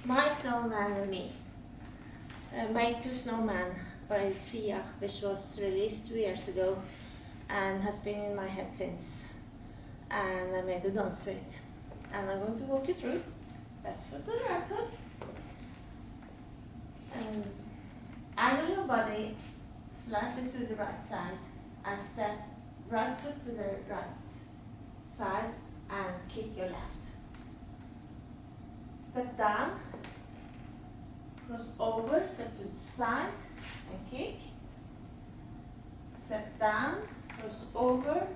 My Snowman and Me. Made two snowman by Sia, which was released 2 years ago and has been in my head since. And I made a dance to it. And I'm going to walk you through left foot and right foot. And angle your body slightly to the right side and step right foot to the right side and kick your left. Step down, cross over, step to the side and kick. Step down, cross over,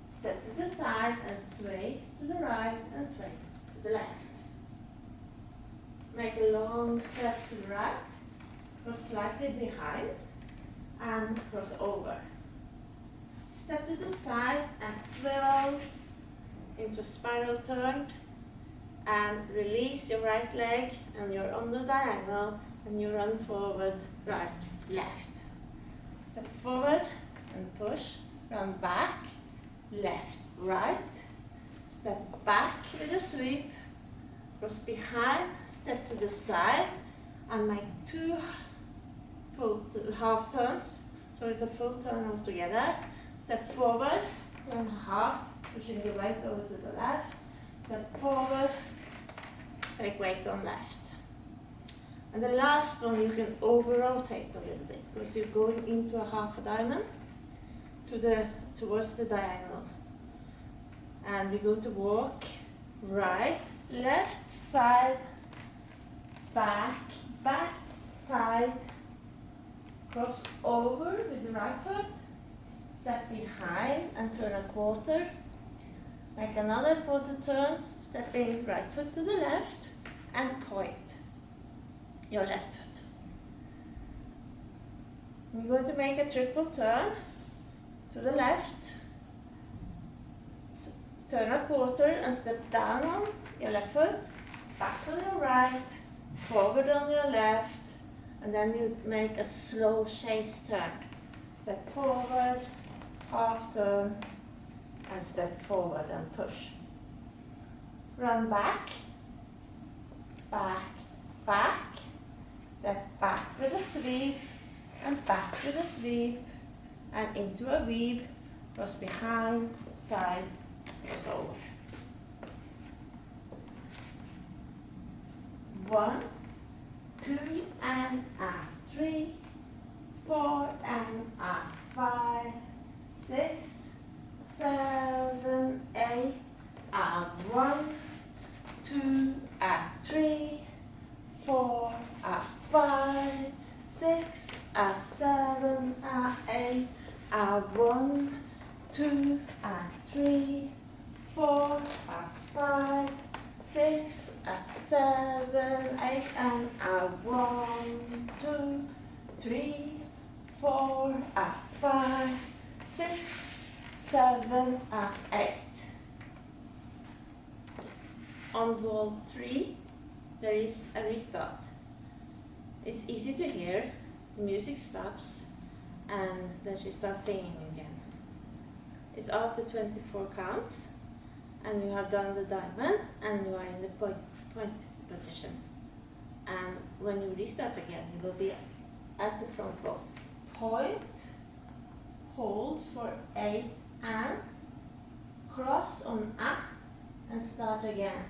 step to the side and sway to the right and sway to the left. Make a long step to the right, cross slightly behind and cross over. Step to the side and swivel into a spiral turn and release your right leg and you're on the diagonal and you run forward, right, left. Step forward and push, run back, left, right. Step back with a sweep, cross behind, step to the side and make two full half turns. So it's a full turn altogether. Step forward, turn half, pushing your weight over to the left. Step forward, take weight on left. And the last one you can over-rotate a little bit because you're going into a half a diamond towards the diagonal. And we're going to walk right, left side, back, back side, cross over with the right foot, step behind and turn a quarter. Make another quarter turn, stepping right foot to the left and point your left foot. We're going to make a triple turn to the left, turn a quarter and step down on your left foot, back on your right, forward on your left, and then you make a slow chase turn. Step forward, half turn, and step forward and push. Run back, back, back, step back with a sweep, and back with a sweep, and into a weave, cross behind, side, cross over. 1, 2, and 3, 4, and 5, 6, 7, 8, 1, 2, 3, 4, 5, 6, 7, 8, 1, 2, 3, 4, 5, 6, 7, 8, and 1, 2, 3, 4, 5, 6, 7, 8. On wall 3, there is a restart. It's easy to hear, the music stops, and then she starts singing again. It's after 24 counts, and you have done the diamond, and you are in the point position. And when you restart again, you will be at the front wall. Point, hold for 8 and cross on A and start again.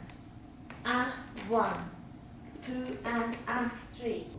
A 1, 2 and A 3,